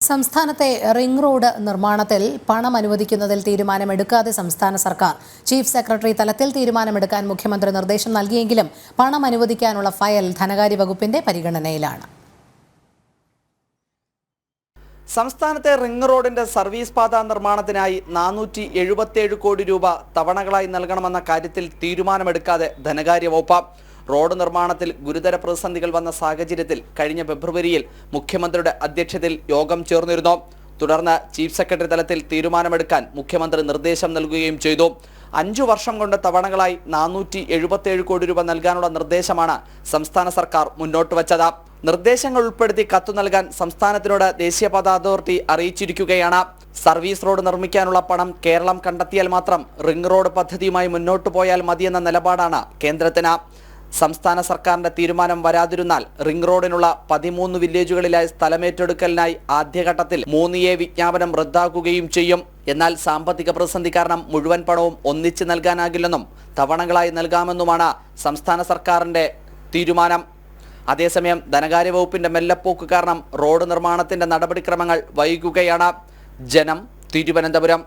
സംസ്ഥാനത്തെ ring road നിർമ്മാണത്തിൽ പണം അനുവദിക്കുന്നതിൽ തീരുമാനമെടുക്കാതെ സംസ്ഥാന സർക്കാർ ചീഫ് സെക്രട്ടറി തലത്തിൽ തീരുമാനമെടുക്കാൻ മുഖ്യമന്ത്രി നിർദ്ദേശം നൽകിയെങ്കിലും പണം അനുവദിക്കാനുള്ള ഫയൽ ധനകാര്യ വകുപ്പിന്റെ പരിഗണനയിലാണ്. സംസ്ഥാനത്തെ റിംഗ് റോഡിന്റെ സർവീസ് പാത നിർമ്മാണത്തിനായി 477 കോടി രൂപ തവണകളായി നൽകണമെന്ന കാര്യത്തിൽ തീരുമാനമെടുക്കാതെ ധനകാര്യ വകുപ്പ്. റോഡ് നിർമ്മാണത്തിൽ ഗുരുതര പ്രതിസന്ധികൾ വന്ന സാഹചര്യത്തിൽ കഴിഞ്ഞ ഫെബ്രുവരിയിൽ മുഖ്യമന്ത്രിയുടെ അധ്യക്ഷതയിൽ യോഗം ചേർന്നിരുന്നു. തുടർന്ന് ചീഫ് സെക്രട്ടറി തലത്തിൽ തീരുമാനമെടുക്കാൻ മുഖ്യമന്ത്രി നിർദ്ദേശം നൽകുകയും ചെയ്തു. 5 വർഷം കൊണ്ട് തവണകളായി 477 കോടി രൂപ നൽകാനുള്ള നിർദ്ദേശമാണ് സംസ്ഥാന സർക്കാർ മുന്നോട്ട് വച്ചത്. നിർദ്ദേശങ്ങൾ ഉൾപ്പെടുത്തി കത്തു നൽകാൻ സംസ്ഥാനത്തിനോട് ദേശീയപാത അതോറിറ്റി അറിയിച്ചിരിക്കുകയാണ്. സർവീസ് റോഡ് നിർമ്മിക്കാനുള്ള പണം കേരളം കണ്ടെത്തിയാൽ മാത്രം റിംഗ് റോഡ് പദ്ധതിയുമായി മുന്നോട്ടു പോയാൽ മതിയെന്ന നിലപാടാണ് കേന്ദ്രത്തിന്. സംസ്ഥാന സർക്കാരിന്റെ തീരുമാനം വരാതിരുന്നാൽ റിംഗ് റോഡിനുള്ള 13 വില്ലേജുകളിലായി സ്ഥലമേറ്റെടുക്കലിനായി ആദ്യഘട്ടത്തിൽ 3A വിജ്ഞാപനം റദ്ദാക്കുകയും ചെയ്യും. എന്നാൽ സാമ്പത്തിക പ്രതിസന്ധി കാരണം മുഴുവൻ പണവും ഒന്നിച്ച് നൽകാനാകില്ലെന്നും തവണകളായി നൽകാമെന്നുമാണ് സംസ്ഥാന സർക്കാരിന്റെ തീരുമാനം. അതേസമയം ധനകാര്യ വകുപ്പിന്റെ മെല്ലെപ്പോക്ക് കാരണം റോഡ് നിർമ്മാണത്തിന്റെ നടപടിക്രമങ്ങൾ വൈകുകയാണ്. ജനം, തിരുവനന്തപുരം.